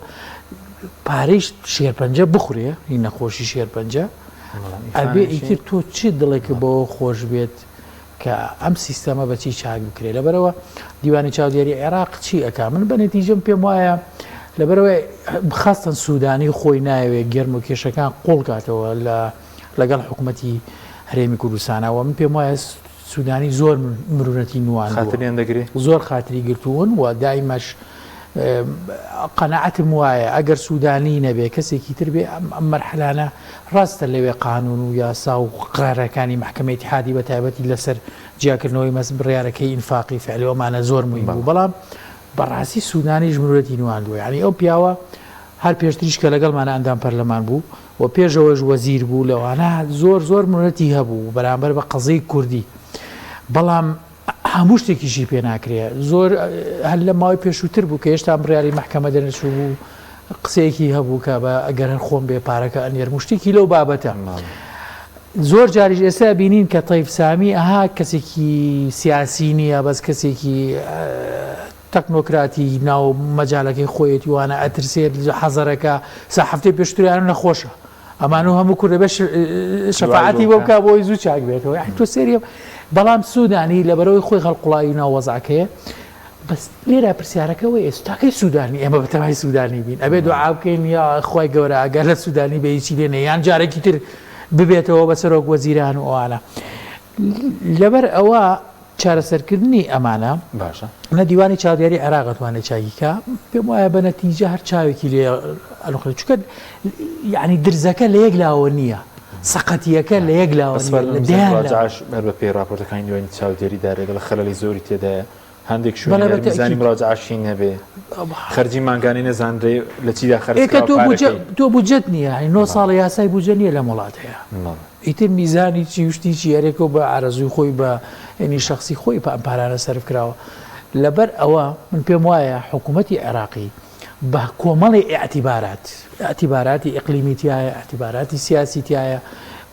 پارەی شێرپەنجە بخورێ هی نەخۆشی شێرپەنجە ئەبێ ئیتر تۆ چی دڵێکی بەوە خۆش بێت کە ئەم سیستەمە بەچی چاک بکرێت لەبەرەوە دیوانی چاودێری عێراق چی ئەکا من بە نەتیجەم پێم وایە لەبەرەوە بخاستن سوودانی خۆی نایەوێت گەرم و کێشەکان قوڵ کاتەوە لەگەڵ حکوومەتی هەرێمی کوردستانەوە من پێم وایە سوودانی زۆر مرونەتی نوان خاتریان دەگرێت زۆر خاتری گرتوون و دایمەش قەناعەتم وایە ئەگەر سوودانی نەبێ کەسێکی تر بێ ئەم مەرحلانە ڕاستە لەوێ قانون و یاسا و قرارەکانی محکەمەی اتحادی بە تایبەتی لەسەر جیاکردنەوەی بڕیارەکەی ئینفاقی فعلی ئەومانە زۆر مهم بوو بەڵام بەڕاستی سوودانیش مرۆەتی نواندووە یعنی ئەو پیاوە هەر پێشتریش کە لەگەڵمانە ئەندام پەرلەمان بوو و پێشەوەش وەزیر بوو لەوانە زۆر مرۆەتی هەبوو بەرامبەر بە قەزەی کوردی بەڵام هەموو شتێکیشی پێ ناکرێت زۆر هەر لە ماوەی پێشووتر بوو کە هێشتا بڕیاری محکەمە دەرنەچوو بوو قسەیەکی هەبوو کە بە ئەگەر هەر خۆم بێ پارەکە ئەنێرم شتێکی لەو بابەتە زۆر جاریش ئێستا بینین کە تەیف سامی ئەها کەسێکی سیاسی نییە بەس کەسێکی تەکنۆکراتی ناو مەجالەکەی خۆیەتی وانە ئەترسێت حەزەرەکە سا هەفتەی پێشتریان نەخۆشە ئەمان و هەموو کوردە بە شەفاعەتی بۆ بکە بۆی زوو چاک بێتەوە تۆ سێریە بەڵام سوودانی لەبەرەوەی خۆی خەڵقوڵایی ناو وەزعەکەیە بەس لێرە پرسیارەکە وەیە ئێستاکەی سوودانی ئێمە بەتەمای سوودانی بین ئەبێ دوعا بکەین یا خۆی گەورە ئەگەر لە سوودانی بە هیچی لێنە یان جارێکی تر ببێتەوە بە سەرۆک وەزیران و ئەوانە لەبەر ئەوە چارەسەرکردنی ئەمانە باشە لە دیوانی چاودێری عێراق دەتوانێت چاکیکە پێم وایە بە نەتیجە هەر چاوێکی لێ ئەلوخێت چونکە یعنی درزەکە لە یەک لاوە نییە سەقەتیەکە لە یەک لاوە بە پێی راپۆرتەکانی دوێنی چاودێری دارێک لە خەلەلی زۆری تێدایە هەندێک شوێنی مراجعاشی نەبێ خەرجی مانگانی نەزانرێ لە چیدا خەرجکە تۆ بوجەت نییە 9 ساڵ یاسای بوجە نییە لە وڵات هەیە ئیتر میزانی چیشتی چیارێکەوە بە ئارەزوی خۆی بە ینی شخصی خۆی ئەم پارانە سەرف کراوە لەبەر ئەوە من پێم وایە حکوومەتی عێراقی بە کۆمەڵی ئەعتیباراتی ئیقلیمیتیایە ئەعتیباراتی سیاسیتیایە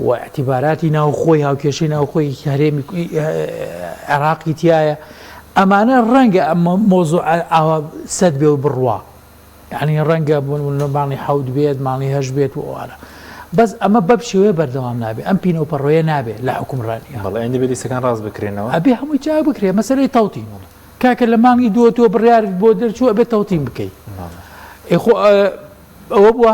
و ئەعتیباراتی ناوخۆی هاوکێشەی ناوخۆی هەرێمی عێراقی تایە ئەمانە ڕەنگە ئەمە مۆزوع سەد بێ و بڕوا یعنی ڕەنگە ماڵی حەوت بێت ماڵی هەش بێت و ئەوانە بەس ئەمە بەب شێوەیە بەردەوام نابێت ئەم پینە و پەڕۆیە نابێت لە حکومڕانیە بەڵێ ئەندە بێلیسەکان ڕاست بکرێنەوە ئەبێ هەمووی جا بکرێ مەسەلەی تەوتین کاکە لە مانگی دووە تۆ بڕیار بۆ دەرچوو ئەبێت تەوتین بکەیت ئەوە بووە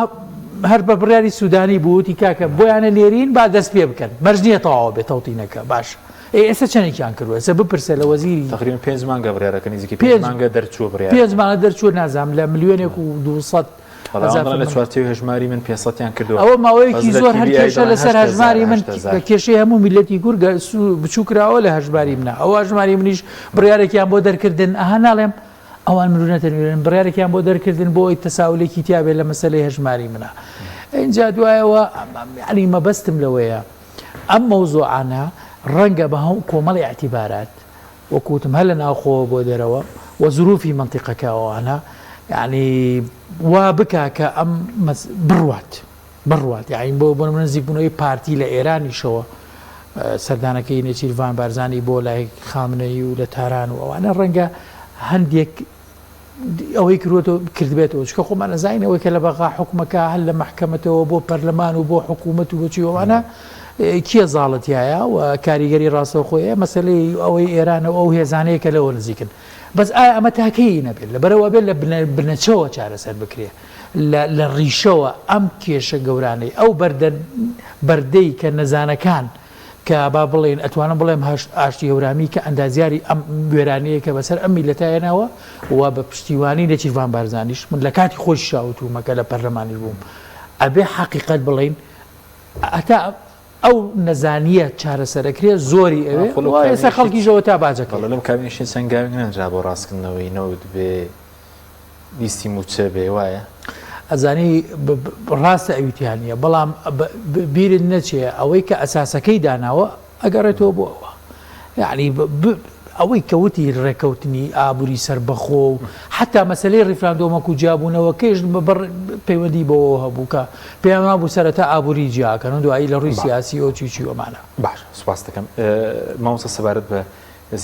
هەر بە بڕیاری سوودانی بووتی کاکە بۆیانە لێرین با دەست پێ بکەن مەرج نییە تەواو بێت تەوتینەکە باش ئێستا چەندێکیان کردووە ئێستا بپرسە لە وەزیری تقریبا 5 مانگە بڕیارەکە نزیکی 5 مانگە دەرچووە بڕیار 5 مانگە دەرچووە نازام لە ملیۆنێک و 200 لە چوارچێوی هەژماری من 500یان کردووە ئەوە ماوەیەکی زۆر هەرکێشە لەسەر هەژماری من کێشەی هەموو میلەتی کورد بچوو کراوە لە هەژماری منە ئەو هەژماری منیش بڕیارێکیان بۆ دەرکردن ئەها ناڵێم ئەوان مرونەتەنوێن بڕیارێکیان بۆ دەرکردن بۆ ئەوی تەساؤلێکی تیابێت لە مەسەلەی هەژماری منە اینجا دوایەوە یعنی مەبەستم لەوەیە ئەم مەوزوعانە ڕەنگە بە هەموو کۆمەڵی ئەعتیبارات وەکوتم هەر لە ناوخۆوە بۆ دەرەوە و ظروفی منتیقەکەوانە یعنی وا بکا کە ئەم بڕوات یعنی بۆ نزیک بوونەوەی پارتی لە ئێرانیشەوە سەردانەکەی نێچیروان بارزانی بۆ لای خامنەی و لە تاران و ئەوانە ڕەنگە هەندێک ئەوەی کردبێتەوە چکە خۆمان نەزانینەوەی کە لە بەغا حکومەکە هەر لە محکەمەتەوە بۆ پەرلەمان و بۆ حکوومەت و بۆچی ئەوانە کیە زاڵەتیایە و کاریگەری ڕاستەوە خۆیە مەسلەی ئەوەی ئێرانەوە ئەو هێزانەیە کە لەوە نزیکن بەس ئایا ئەمە تاکەی نەبێت لەبەرەوە بێت لە بنەچەوە چارەسەر بکرێ لە ڕیشەوە ئەم کێشە گەورانەی ئەو بەردەی کە نەزانەکان کە با بڵێن ئەتوانم بڵێم ئاشتی هەورامی کە ئەندازیاری ئەم وێرانەیە کە بەسەر ئەم میلەتایەنەوە و بە پشتیوانی نێچیروان بارزانیش من لە کاتی خۆش شاوتومەکە لە پەرلەمانی بووم ئەبێ حەقیقەت بڵێن ئەتا ئەو نەزانیە چارەسەرەکرێ زۆری ئەوێ ئێستا خەڵکیشەوە تا باجەکە لەم کابینیشین سنگاوی نەنجا بۆ ڕاستکردنەوەی نەوت بێ ویستی موچە بێ وایە ئەزانی ڕاستە ئەویتیانە بەڵام بیرت نەچێ ئەوەی کە ئەساسەکەی داناوە ئەگەڕێتەوە بۆ ئەوە یعنی ئەوەی کەوتی ڕێکەوتنی ئابووری سربەخۆ و حتا مەسلەی ڕیفراندۆمەک و جیابوونەوە کێش پەیوەندی بەوە هەبوو کە پێیان نابوو سەرەتا ئابووری جیاکەن و دوایی لە ڕووی سیاسی ئەو چی ئەمانە باش سوپاس دەکەم مامۆستا سەبارەت بە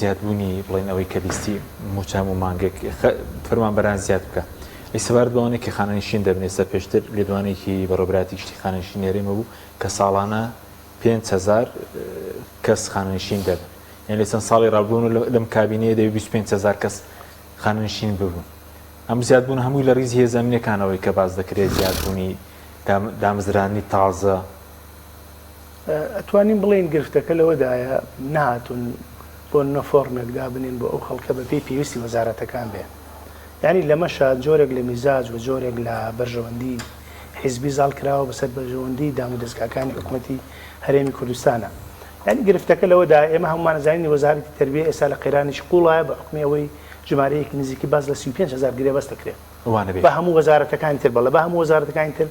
زیادبوونی بڵێن ئەوەی کە لیستی موچام و مانگێک فەرمانبەران زیاد بکە سەبارەت بەوانەیە کە خانەنشین دەبنێت سەر پێشتر لێدوانێکی بەڕێوەبەراتی گشتی خانەنشین هەرێمە بوو کە ساڵانە 5,000 کەس خانەنشین دەبن یعنی لە چەند ساڵی ڕابوون و لەم کابینەیە دەبێت 25,000 کەس خانەنشین ببوون ئەم زیادبوون هەمووی لە ڕیزی هێزانینەکانەوەی کە باز دەکرێت زیادبوونی دامزرانی تازە ئەتوانین بڵێن گرفتەکە لەوەدایە نهاتون بۆ نەفۆرمێکدا بنین بۆ ئەو خەڵکە بەپێی پێویستی وەزارەتەکان بێ يعني لەمەشە جۆرێک لە میزاج و جۆرێک لە بەرژەوەندی حیزبی زاڵ کراوە بەسەر بەرژەوەندی دام و دەستگاکانی حکوومەتی هەرێمی کوردستانە. يعني گرفتەکە لەوەدا ئێمە هەمومان زانین وەزارەتی تەربیە ئێستا لە قەیرانیش قوڵایە بە حکمی ئەوەی ژمارەیەکی نزیکی باز لە 35,000 گرێ بەست دەکرێت بە هەموو وەزارەتەکانی تر بەڵێ بە هەموو وەزارەتەکانی تر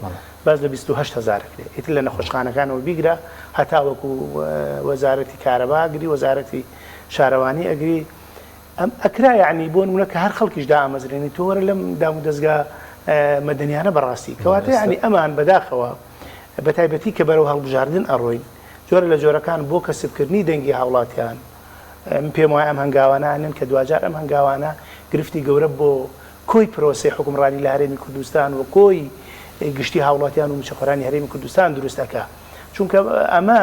باز لە 28,000 کرێت. ئیتر لە نەخۆشخانەکانەوە بیگرە هەتا وەکو وەزارەتی کارەبا ئەگری وەزارەتی شارەوانی ئەگری ئەم ئەکرا یعنی بۆ نمونە کە هەر خەڵکیش دامەزرێنی تۆوەرە لەم دام و دەستگا مەدەنیانە بەڕاستی کەواتە یعنی ئەمان بەداخەوە بە تایبەتی کە بەرەو هەڵبژاردن ئەڕۆین جۆرە لە جۆرەکان بۆ کەسبکردنی دەنگی هاوڵاتیان پێم وایە ئەم هەنگاوانانن کە دوجار ئەم هەنگاوانە گرفتی گەورە بۆ کۆی پرۆسی حکومڕانی لە هەرێمی کوردستان و کۆی گشتی هاوڵاتیان و موچەخۆرانی هەرێمی کوردستان دروستەکە چونکە ئەمە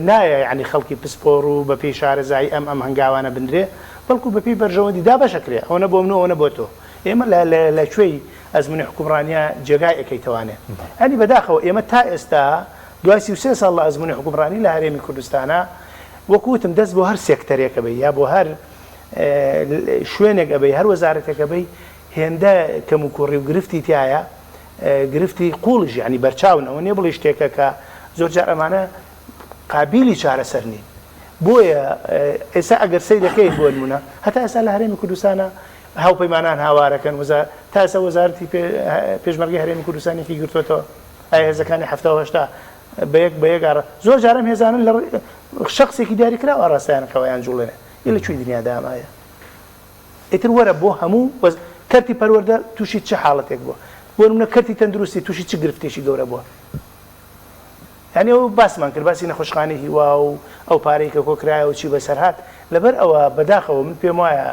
نایە یعنی خەڵکی پسپۆڕ و بە پێی شارەزایی ئەم هەنگاوانە بندرێ بەڵکو بە پێی بەرژەوەندی دا بەشەکرێ ئەوە بۆ منەوە ئەوە بۆ تۆ ئێمە لە کوێی ئەزمموی حکومڕانیە جێگای ئەەکەیتوانێت ئەنی بەداخەوە ئێمە تا ئێستا دوای 33 ساڵ لە ئەزمموی حکومڕانی لە هەرێمی کوردستانە وەکوتم دەست بۆ هەر سێکتەرێکە بێ یا بۆ هەر شوێنێک ئەبێ هەر وەزارەتێکە بێ هێندە کەم و کوڕی و گرفتی تایە گرفتی قوڵژ ینی بەرچاون ئەوە نێ بڵی شتێکە کە زۆر جار ئەمانە قابلی چارەسەر نین بۆیە ئێستا ئەگەر سەی دەکەیت بۆ نمونە هەتا ئێستا لە هەرێمی کوردستانە هاوپەیمانان هاوارەکەن تا ئێستا وەزارەتی پێشمەرگەی هەرێمی کوردستانێکی گرتوێتەوە ئایا هێزەکانی هەفتەوە بە یەکگارە زۆر جارم هێزانن لە شخصێکی دیاریکراوە ئاراستیانەکەوەیان جوڵێنێ لە کوێی دنیادا ئەمایە ئیتر وەرە بۆ هەموو کەرتی پەروەردە تووشی چه حاڵەتێک بووە بۆ نمونە کەرتی تەندروستی تووشی چ گرفتێکی گەورە بووە یعنی ئەو باسمان کرد باسی نەخۆشخانەی هیوا و ئەو پارەی کە کۆکرایەوە چی بەسەر هات لەبەر ئەوە بەداخەوە من پێم وایە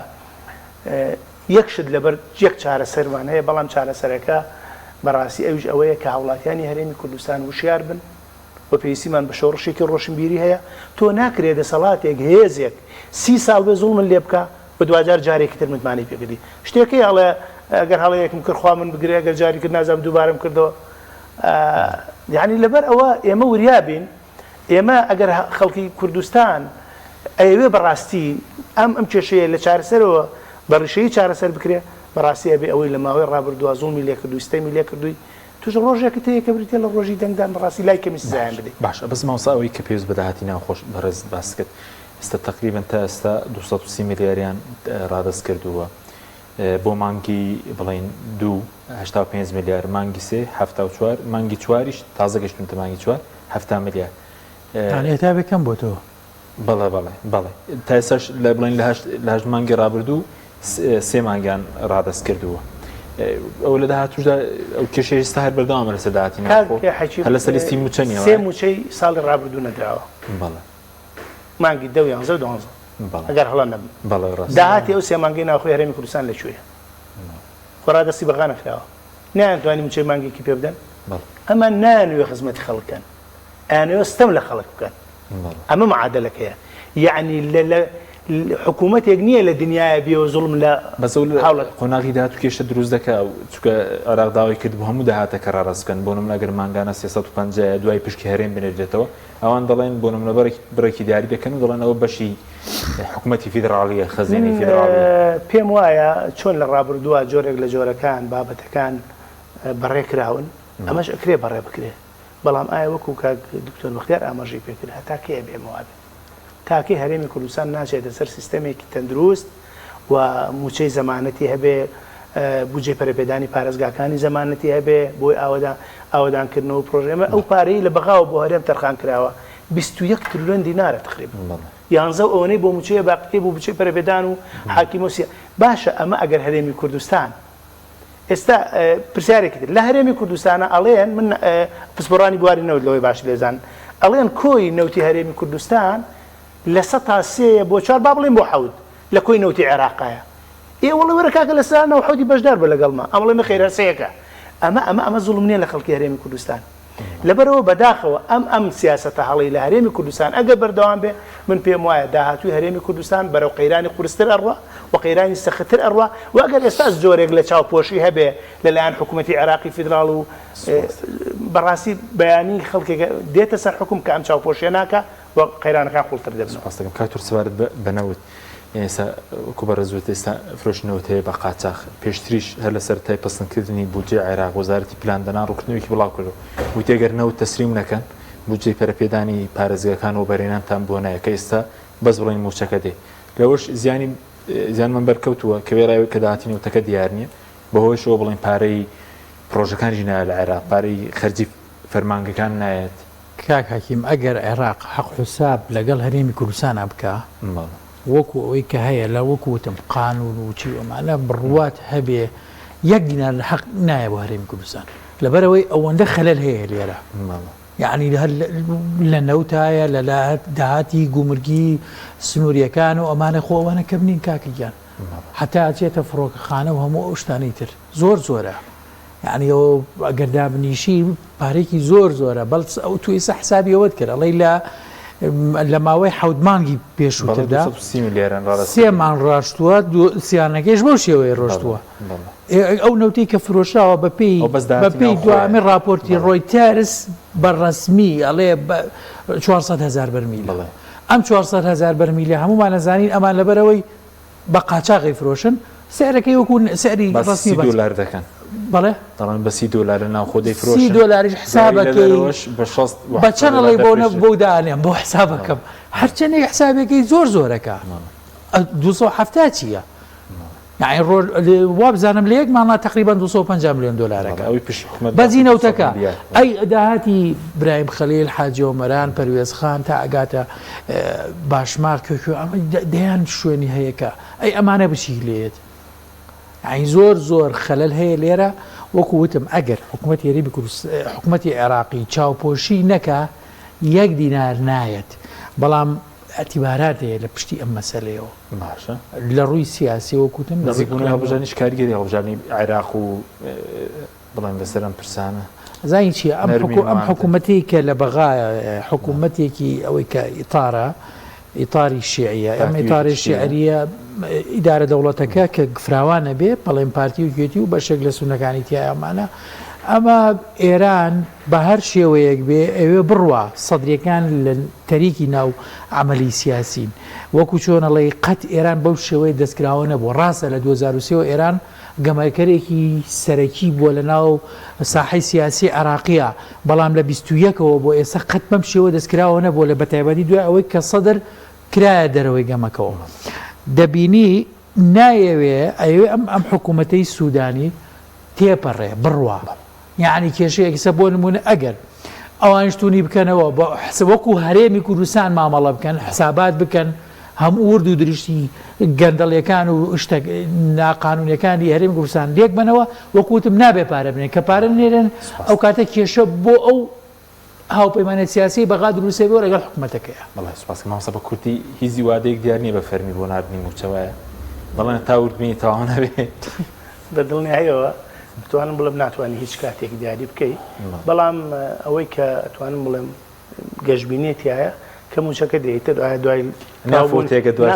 یەکشت لەبەر یەک چارەسەرمان هەیە بەڵام چارەسەرەکە بەڕاستی ئەوش ئەوەیە کە هاوڵاتیانی هەرێمی کوردستان وشیار بن بە پێویستیمان بە شۆڕشێکی ڕۆشنبیری هەیە تۆ ناکرێت دەسەڵاتێک هێزێک 30 ساڵ بێ زوڵمن لێ بکە بە دوجار جارێکی تر متمانی پێکردی شتێکی هەڵێ ئەگەر هەڵەیەکم کرد خوا من بگرێ ئەگەر جاری کرد نازانم دووبارەم کردەوە یعنی لەبەر ئەوە ئێمە وریابین ئێمە ئەگەر خەڵکی کوردستان ئەوێ بەڕاستی ئەم کێشەیە لە چارەسەرەوە بەڕیشەی چارەسەر بکرێ بەڕاستی ئەبێ ئەوەی لە ماوەی ڕابردووە زوڵمی لێ کردووی ستەمی لێ کردووی توش ڕۆژێکە تەیەکە بریتێ لە ڕۆژی دەنگدان بەڕاستی لای کەمی سزایان بدەیت باشە بەس ماوەسا ئەوەی کە پێویست بەداهاتی ناوخۆش بەڕێز باس کرد ئێستا تقریبا تا ئێستا 230 میلیاریان ڕادەست کردووە بۆ مانگی بڵین 2.85 میلیارد مانگی 3.74 مانگی 4 تازە گەشتونتە مانگی 4 7 میلیارد هێتا بێکەم بۆ تۆ بەڵێ تا ئێستاش لە بڵین لە هەشت مانگی ڕابردوو 3 مانگیان ڕادەست کردووە ئەو لە داهاتووشدا ئەو کێشەی ئێستا هەر بەردەوامە لەسەر داهاتی ناوخۆ هەر لەسەر لیستی موچەنیەوە 3 موچەی ساڵی ڕابردوو نەدراوە بەڵێ مانگی 10 11 12 ئەگەر هەڵە نەبن داهاتی ئەو 3 مانگی ناوخۆی هەرێمی کوردستان لەکوێیە خۆرا دەستی بەغا نەکراوە نەیانتوانی موچەی مانگێکی پێ بدەن ئەمە نانوێ خزمەتی خەڵکەن ئەیانەوێ ستەم لە خەڵک بکەن ئەمە معادلەکەیە یعنی حکوومەتێک نییە لە دنیاە بێ زوڵم لە قۆناغی داهات و کێشە دروست دەکە چونکە عێراق داوای کرد بۆ هەموو داهاتەکە ڕاڕاستکەن بۆ نمونە ئەگەر مانگانە 350 دوای پشکی هەرێم بنێرێتەوە ئەوان دەڵێن بۆ نمونە بڕێکی دیاری دەکەن و دەڵێن ئەوە بەشی حکوومەتی فیدراڵیە خەزینەی فیدراڵیە پێم وایە چۆن لە ڕابردووە جۆرێک لە جۆرەکان بابەتەکان بەڕێکراون ئەمەش ئەکرێ بەڕێ بکرێ بەڵام ئایا وەکو کاک دکتۆر بەختیار ئاماژەی پێکرد هەتا کێ بێ وابێ تاکەی هەرێمی کوردستان ناچێتە سەر سیستەمێکی تەندروست و موچەی زەمانەتی هەبێ بودجێ پەرەپێدانی پارێزگاکانی زەمانەتی هەبێ بۆی ئاوادانکردنەوە پرۆژێمە ئەو پارەی لە بەغاوە بۆ هەرێم تەرخان کراوە 21 تریلیۆن دینارە تقریبا 11 ئەوەی بۆ موچەیە باقی بۆ بودجێ پەرەپێدان و حاکیمۆسیە باشە ئەمە ئەگەر هەرێمی کوردستان ئێستا پرسیارێکی لە هەرێمی کوردستانە ئەڵێن من پسپۆڕانی بواری نەوت لەوەی باش لێزان ئەڵێن کۆی نەوتی هەرێمی کوردستان لە 100 بۆ 4 با بڵێن بۆ حەوت لە کۆی نەوتی عێراقایە ئێوەڵێ وەرە کاکە لە سانە و حەوتی بەشدار بە لەگەڵما ئەمڵێ نەخێرە سەیەکە ئەمە زوڵم نییە لە خەڵکی هەرێمی کوردستان لەبەرەوە بەداخەوە ئەم سیاسەتە هەڵی لە هەرێمی کوردستان ئەگەر بەردەوام بێ من پێم وایە داهاتووی هەرێمی کوردستان بەرەو قەیرانی قورستر ئەڕوا و قەیرانی سەختتر ئەڕوا و ئەگەر ئێستا جۆرێک لە چاوپۆشی هەبێ لەلایەن حکوومەتی عێراقی فیدراڵ و بەڕاستی بەیانی خەڵکێک دێتە سەر حکوم کە ئەم چاوپۆشیە ناکە و قەیرانەکان قوڵتر دەبن. کاتور سوارت بەنەوت ئێستا کوبەرەزوێت ئێستا فرۆشتنەوە هەیە بە قاچاق پێشتریش هەر لە سەرەتای پەسەندکردنی بودجێ عێراق وەزارەتی پلاندەنا ڕوونکردنەوەیکی بڵاو کردو و تێگەرنەوە تەسلیم نەکەن بودجێ پەرەپێدانی پارێزگاکانەوە بەرهێنانتان بۆ نایە کە ئێستا بەس بڵین موچەکە دێ لەوەش زیانمان بەرکەوتووە کە وێرایەوە کە داهاتینەوەتەکە دیار نییە بەهۆی شەوە بڵین پارەی پرۆژەکانی نایە لە عێراق پارەی خەرجی فەرمانگەکان نایەت کاک حەکیم ئەگەر عێراق حەق حساب لەگەڵ هەرێمی کوردستانە بکە وەکو ئەوەی کە هەیە لە وەکوتم قانون و چی ئەمانە بڕوات هەبێ یەک دینار لە حەق نایە بۆ هەرێمی کوردستان لەبەرەوەی ئەوەندە خەلەل هەیە لێرە یعنی لە نەوتایە لە داهاتی گومرگی سنووریەکان و ئەمانە خۆ ئەوانە کەم نین کاکەگیان حتا ئەچێتە فڕۆکەخانە و هەموو ئەو شتانەی تر زۆرە یعنی ئەو ئەگەردا بنیشی پارێکی زۆرە بەڵ ئەو توی سە حسابی ئەوەت کرد ئەڵێ لە ماوەی حەوت مانگی پێشووتردا 3 مان ڕاشتووە سیانەکەیش بەو شێوەیە ڕۆشتووە ئەو نەوتی کە فرۆشراوە بەپێی دوامێ راپۆرتی ڕۆیتەرس بەڕەسمی ئەڵێ 400,000 بەرمیل ئەم 400,000 بەرمیلە هەمومان نەزانین ئەمان لەبەرەوەی بە قاچاقی فرۆشن سعرەکەی وەکو سعری ڕەسمی دلار دەکەن بەڵێ دەڵێن بە $30 ناو خۆدەی فرۆشن $30 حسابەکەی بە چەند ئەڵێ بۆ دانێم بۆ حسابەکەم هەرچەندێک حسابەکەی زۆرەکە 270 چییە؟ یعنی وا بزانم لە یەک مانگا تقریبا $250 ملیۆن بەزینەوتەکە ئەی داهاتی برایم خەلیل حاجی ئۆمەران پەروێز خان تا ئەگاتە باشماق کۆکۆ ئەمە دەیان شوێنی هەیەکە ئەی ئەمانە بچی لێت یعنی زۆر خەلەل هەیە لێرە وەکو وتم ئەگەر حکوومەتی عێراقی چاوپۆشی نەکە 1 دینار نایەت بەڵام ئەتیبارات هەیە لە پشتی ئەم مەسەلەیەوە لە ڕووی سیاسی وەکوتم هەڵبژانیش کارگەری هەڵبژانی عێراق و بڵێن بەسەر ئەم پرسانە زانی چیە ئەم حکوومەتی کە لە بەغایە حکوومەتێکی ئەوەی کە ئیتاری شیعیە ئەم ئیتاری شیعریە ئیدارە دەوڵەتەکە کە گفراوانە بێ بەڵێن پارتی و گوێتی و بەشێک لە سونەکانی تیایەمانە ئەمە ئێران بە هەر شێوەیەک بێ ئەوێ بڕوە سەدرەکان لە تەریکی ناو عملی سیاسین وەکو چۆنەڵێ قەت ئێران بەو شێوەیە دەستکراوە نەبوو ڕاستە لە 2023 ئێران گەمەکەرێکی سەرەکی بووە لە ناو ساحەی سیاسی عێراقیە بەڵام لە 21ەوە بۆ ئێستا قەت بەم شێوە دەستکراوە نەبووە لە بەتایبەتی دوای ئەوەی کە سەدر کرایە دەرەوەی گەمەکەەوە دەبینی نایەوێ ئەوێ ئەم حکوومەتەی سوودانی تێپەڕێ بڕوا یعنی کێشەیەکسە بۆ نمونە ئەگەر ئەوانشتونی بکەنەوە وەکو هەرێمی کوردستان مامەڵە بکەن حسابات بکەن هەموو ورد و دروشتی گەندەڵیەکان و شتێک ناقانونیەکانی هەرێمی کوردستان لێک بنەوە وەکوتم نابێ پارە بنێن کە پارە نێرن ئەو کاتە کێشە بۆ ئەو هاوپەیمانە سیاسی بەغا دروستێ بۆ لەگەڵ حکوومەتەکەیە بەڵێ سوپاس مامۆستا بە کورتی هیچی وادەیەک دیار نییە بە فەرمی بۆ نردنی موچەوەیە بەڵێن تا وردبینی تاوان هەبێت بەدڵنیایەوە بتوانم بڵم ناتوانانی هیچ کاتێک دیاری بکەیت بەڵام ئەوەی کە ئەتوانم بڵێم گەشتبینێتیایە کە موچەکە دێتە دوای نافۆتێکە دوای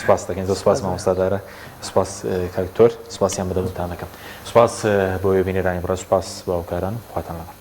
سپاس دەکەین زۆر سپاس مامۆستادارە سپاس کاکتۆر سپاسیان بەدەوتان دەکەم سپاس بۆ وێبینێرانی بڕە سپاس باوکاران خواتان لەگەڵ